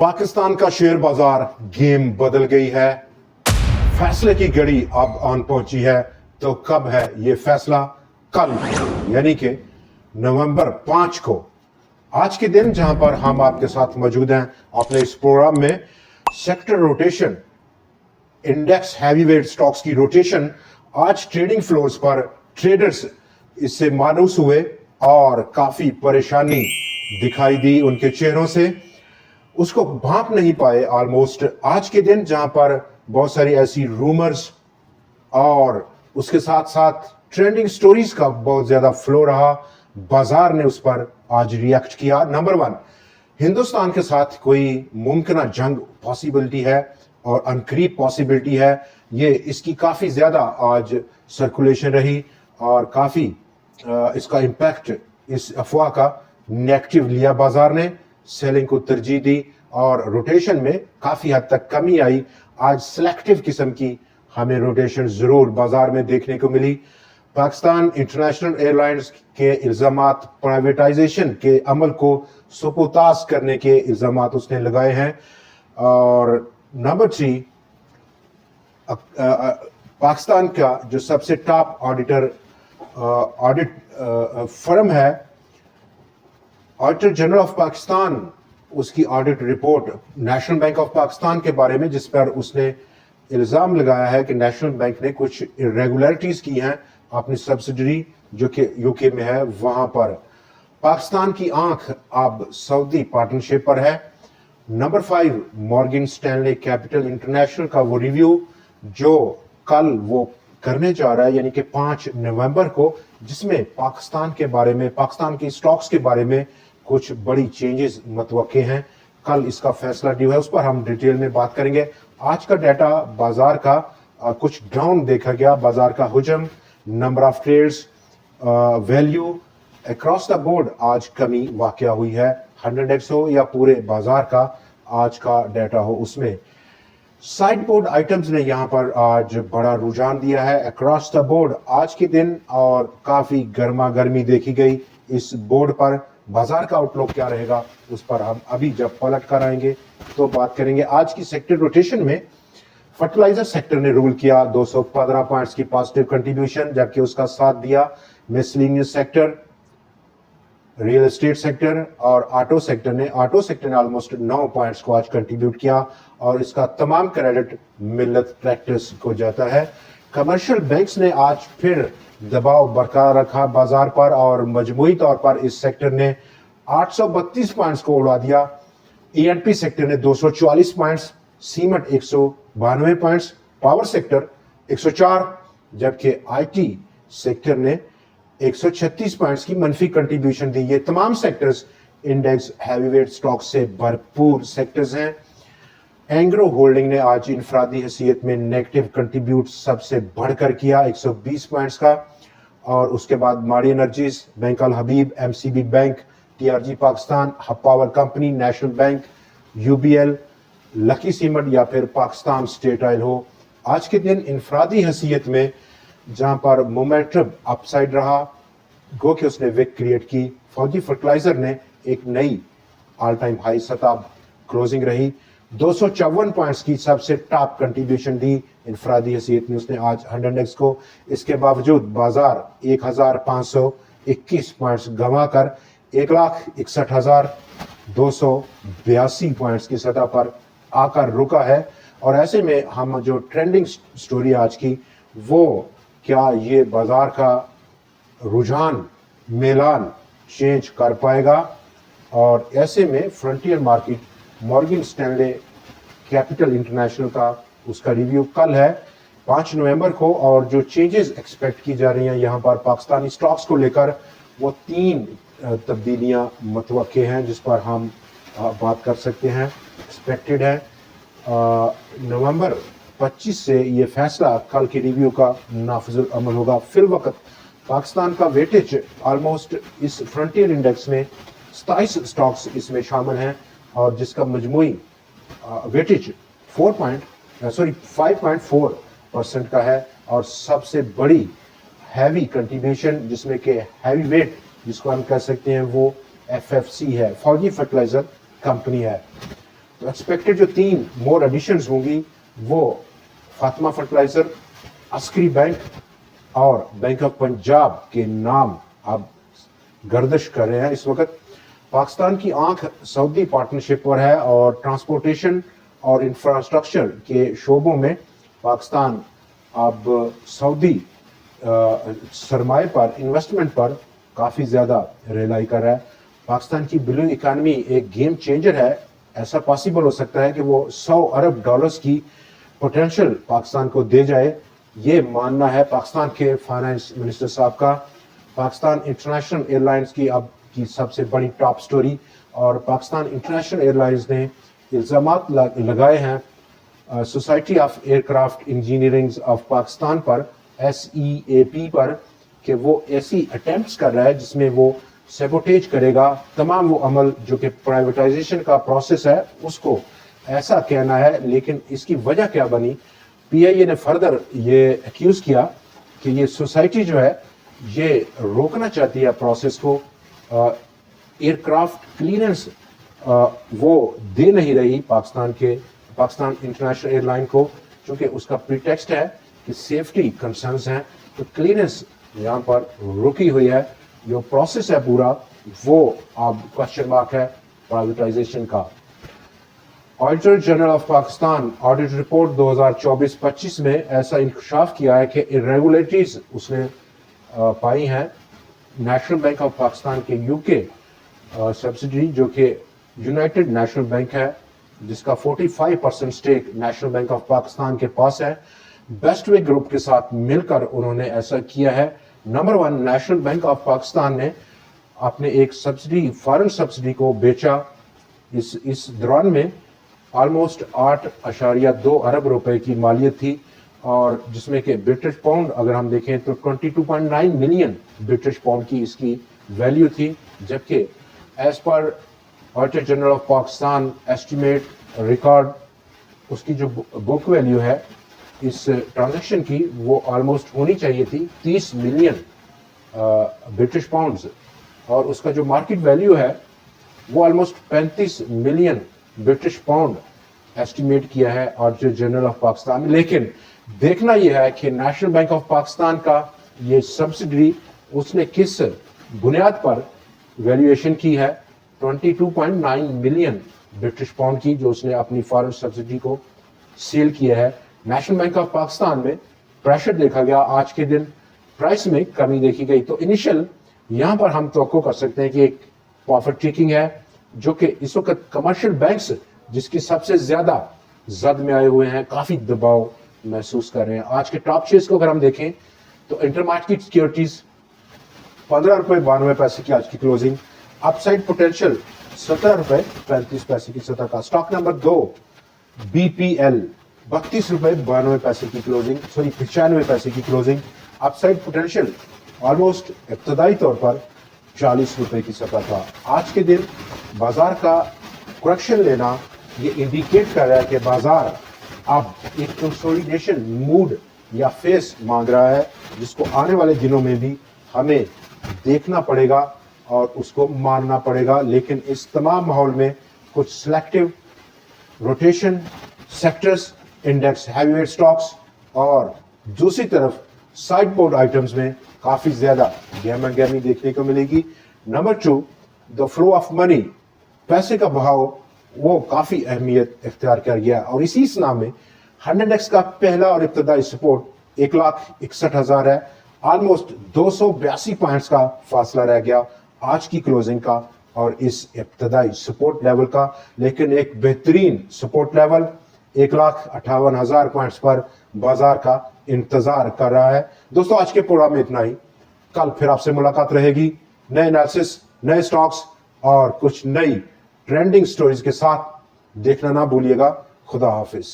पाकिस्तान का शेयर बाजार गेम बदल गई है। फैसले की घड़ी अब आन पहुंची है। तो कब है ये फैसला? कल, यानी कि नवंबर 5 को, आज के दिन, जहां पर हम आपके साथ मौजूद हैं अपने इस प्रोग्राम में। Sector rotation, index heavyweight stocks की रोटेशन आज ट्रेडिंग फ्लोर्स पर ट्रेडर्स इससे मायूस हुए और काफी परेशानी दिखाई दी उनके चेहरों से। उसको भांप नहीं पाए ऑलमोस्ट आज के दिन, जहां पर बहुत सारी ऐसी रूमर्स और उसके साथ साथ ट्रेंडिंग स्टोरीज का बहुत ज्यादा फ्लो रहा। बाजार ने उस पर आज रिएक्ट किया। नंबर 1, हिंदुस्तान के साथ कोई मुमकिन जंग पॉसिबिलिटी है और अनकरीब पॉसिबिलिटी है। ये इसकी काफी ज्यादा आज सर्कुलेशन रही और काफी इसका इम्पैक्ट, इस अफवाह का नेगेटिव लिया बाजार ने, सेलिंग को तरजीह दी और रोटेशन में काफी हद तक कमी आई। आज सिलेक्टिव किस्म की हमें रोटेशन जरूर बाजार में देखने को मिली। पाकिस्तान इंटरनेशनल एयरलाइंस के इल्जामात प्राइवेटाइजेशन के अमल को सुपुतास करने के इल्जामात उसने लगाए हैं। और नंबर 3, पाकिस्तान का जो सबसे टॉप ऑडिट फर्म है, ऑडिटर जनरल ऑफ पाकिस्तान, उसकी audit report national bank of Pakistan के बारे में, जिस पर उसने इल्जाम लगाया है कि नेशनल बैंक ने कुछ इरेगुलरिटीज की हैं अपनी सब्सिडरी जो कि यूके में है वहां पर। पाकिस्तान की आंख अब सऊदी पार्टनरशिप पर है। Number 5, Morgan Stanley capital international का वो रिव्यू जो कल वो करने जा रहा है, यानी कि 5 नवंबर को, जिसमें पाकिस्तान के बारे में, पाकिस्तान की स्टॉक्स के बारे में कुछ बड़ी चेंजेस मतवक्के हैं। कल इसका फैसला ड्यू है, उस पर हम डिटेल में बात करेंगे। आज का डाटा बाजार का कुछ डाउन देखा गया। बाजार का हुजम, number of trades, value across the board आज कमी वाकया हुई है। 100x हो या पूरे बाजार का आज का डाटा हो, उसमें साइड बोर्ड आइटम्स ने यहां पर आज बड़ा रुझान दिया है अक्रॉस द बोर्ड आज के दिन, और काफी गर्मा गर्मी देखी गई इस बोर्ड पर। बाजार का आउटलुक क्या रहेगा उस पर हम अभी जब पलट कर आएंगे तो बात करेंगे। आज की सेक्टर रोटेशन में फर्टिलाइजर सेक्टर ने रूल किया, 215 पॉइंट्स की पॉजिटिव कंट्रीब्यूशन, जबकि उसका साथ दिया miscellaneous sector, real estate sector और ऑटो सेक्टर ने ऑलमोस्ट 9 पॉइंट्स को आज कंट्रीब्यूट किया और इसका तमाम क्रेडिट मिल्लत प्रैक्टिस को जाता है। कमर्शियल बैंक्स ने आज फिर दबाव बरकरार रखा बाजार पर और मजमूई तौर पर इस सेक्टर ने 832 पॉइंट्स को उड़ा दिया। E&P सेक्टर ने 244 points, cement 192 points, power sector 104, जबकि IT सेक्टर ने 136 पॉइंट्स की मनफी कंट्रीब्यूशन दी। ये तमाम सेक्टर्स इंडेक्स हैवीवेट स्टॉक से भरपूर सेक्टर्स हैं। एंग्रो होल्डिंग ने आज इनफरादी हैसियत में नेगेटिव कंट्रीब्यूट सबसे बढ़कर किया 120 पॉइंट्स का, और उसके बाद माड़ी एनर्जीज, बैंक अल हबीब, MCB bank, TRG Pakistan, hub power company, national bank, UBL, lucky cement या फिर पाकिस्तान स्टेट ऑयल हो। आज के दिन इनफरादी हैसियत में जहां पर मोमेंटम अपसाइड रहा, गो कि उसने विक क्रिएट की। फौजी फर्टिलाइजर ने एक नई ऑल टाइम हाई सतह क्लोजिंग रही, 254 पॉइंट्स की सबसे टॉप कंट्रीब्यूशन दी इनफरादी हैसियत में उसने आज 100x को। इसके बावजूद बाजार 1521 पॉइंट्स गंवा कर 1,61,282 पॉइंट्स की सतह पर आकर रुका है। और ऐसे में हम जो ट्रेंडिंग स्टोरी आज की, वो क्या ये बाजार का रुझान मेलान चेंज कर पाएगा? और ऐसे में frontier market, Morgan Stanley capital international का उसका रिव्यू कल है 5 नवंबर को, और जो चेंजेस एक्सपेक्ट की जा रही हैं यहाँ पर पाकिस्तानी स्टॉक्स को लेकर, वो 3 तब्दीलियाँ मतवक्के हैं जिस पर हम बात कर सकते हैं। एक्सपेक्टेड है नवंबर 25 से ये फैसला कल के रिव्यू का नाफिजुल अमल होगा। फिल वक्त पाकिस्तान का वेटेज ऑलमोस्ट इस फ्रंटियर इंडेक्स में 27 स्टॉक्स इसमें शामिल हैं और जिसका मजमूई वेटेज 5.4% का है। और सबसे बड़ी हैवी कंट्रीब्यूशन जिसमें कि हैवी वेट जिसको हम कह सकते हैं वो FFC है, फौजी फर्टिलाइजर कंपनी है। तो एक्सपेक्टेड जो 3 मोर एडिशंस होंगी वो फातिमा फर्टिलाइजर, अस्करी बैंक और बैंक ऑफ पंजाब के नाम अब गर्दिश कर रहे हैं इस वक्त। पाकिस्तान की आंख सऊदी पार्टनरशिप पर है और ट्रांसपोर्टेशन और इंफ्रास्ट्रक्चर के शोबों में पाकिस्तान अब सऊदी सरमाए पर, इन्वेस्टमेंट पर काफ़ी ज़्यादा रिलाई कर रहा है। पाकिस्तान की ब्लू इकानमी एक गेम चेंजर है। ऐसा पॉसिबल हो सकता है कि वो 100 अरब डॉलर्स की पोटेंशियल पाकिस्तान को दे जाए, ये मानना है पाकिस्तान के फाइनेंस मिनिस्टर साहब का। पाकिस्तान इंटरनेशनल एयरलाइंस की अब की सबसे बड़ी टॉप स्टोरी, और पाकिस्तान इंटरनेशनल एयरलाइंस ने इल्ज़ामात लगाए हैं society of aircraft engineering of Pakistan पर, SEAP पर, कि वो ऐसी अटेम्प्ट्स कर रहा है जिसमें वो सेबोटेज करेगा तमाम वो अमल जो कि प्राइवेटाइजेशन का प्रोसेस है उसको, ऐसा कहना है। लेकिन इसकी वजह क्या बनी, PIA ने फर्दर ये एक्यूज किया कि ये सोसाइटी जो है ये रोकना चाहती है प्रोसेस को, एयरक्राफ्ट क्लीयरेंस वो दे नहीं रही पाकिस्तान इंटरनेशनल एयरलाइन को, क्योंकि उसका प्रीटेक्स्ट है कि सेफ्टी कंसर्न्स हैं। तो क्लीयरेंस यहाँ पर रुकी हुई है, जो प्रोसेस है पूरा वो अब क्वेश्चन मार्क है प्राइवेटाइजेशन का। Auditor general of Pakistan audit report 2024-25 में ऐसा इंकशाफ किया है कि इरेगुलरिटीज उसने पाई हैं। नेशनल बैंक ऑफ पाकिस्तान के UK सब्सिडरी जो कि यूनाइटेड नेशनल बैंक है, जिसका 45% stake national bank of Pakistan के पास है, बेस्टवे ग्रुप के साथ मिलकर उन्होंने ऐसा किया है। Number 1 national bank of Pakistan ने अपने एक सब्सिडी, फॉरेन सब्सिडी को बेचा। इस दौरान में ऑलमोस्ट 8.2 अरब रुपए की मालियत थी, और जिसमें कि ब्रिटिश पाउंड अगर हम देखें तो 22.9 मिलियन ब्रिटिश पाउंड की इसकी वैल्यू थी, जबकि as per auditor general of Pakistan estimate record उसकी जो बुक वैल्यू है इस ट्रांजैक्शन की वो ऑलमोस्ट होनी चाहिए थी 30 मिलियन ब्रिटिश पाउंड्स, और उसका जो मार्केट वैल्यू है वो almost 35 million British pound estimate किया है ऑडिटर जनरल ऑफ पाकिस्तान में। लेकिन देखना यह है कि नेशनल बैंक ऑफ पाकिस्तान का ये सब्सिडरी उसने किस बुनियाद पर वैल्यूएशन की है, 22.9 मिलियन ब्रिटिश पाउंड की, जो उसने अपनी फॉरेन सब्सिडी को सेल किया है। नेशनल बैंक ऑफ पाकिस्तान में प्रेशर देखा गया, आज के दिन प्राइस में कमी देखी गई। तो इनिशियल यहाँ पर हम तवक्को कर सकते हैं कि एक प्रॉफिट टेकिंग है, जो कि इस वक्त कमर्शियल बैंक्स जिसकी सबसे ज्यादा जद में आए हुए हैं, काफी दबाव महसूस कर रहे हैं। आज के टॉप शेयर्स को अगर हम देखें तो इंटरमार्केट सिक्योरिटीज 15 रुपए 92 पैसे की आज की क्लोजिंग, अपसाइड पोटेंशियल 17 रुपए 35 पैसे की सतह का। स्टॉक नंबर 2 BPL 32 रुपए 92 पैसे की क्लोजिंग, 95 पैसे की क्लोजिंग। अपसाइड पोटेंशियल ऑलमोस्ट इब्तदाई तौर पर 40 रुपए की सतह था। आज के दिन बाजार का करेक्शन लेना ये इंडिकेट कर रहा है कि बाजार अब एक कंसोलिडेशन मूड या फेस मांग रहा है, जिसको आने वाले दिनों में भी हमें देखना पड़ेगा और उसको मानना पड़ेगा। लेकिन इस तमाम माहौल में कुछ selective rotation sectors, index heavyweight stocks और दूसरी तरफ साइड बोर्ड आइटम्स में काफी ज्यादा गहमा गहमी देखने को मिलेगी। Number 2 the flow of money, पैसे का बहाव वो काफी अहमियत इख्तियार कर गया, और इसी नाम में 100x का पहला और इब्तदाई सपोर्ट 1,61,000 है। ऑलमोस्ट 282 पॉइंट्स का फासला रह गया आज की क्लोजिंग का और इस इब्तदाई सपोर्ट लेवल का। लेकिन एक बेहतरीन सपोर्ट लेवल 1,58,000 पॉइंट्स पर बाजार का इंतजार कर रहा है। दोस्तों, आज के प्रोग्राम में इतना ही। कल फिर आपसे मुलाकात रहेगी नए एनालिसिस, नए स्टॉक्स और कुछ नई ट्रेंडिंग स्टोरीज के साथ। देखना ना भूलिएगा। खुदा हाफिज।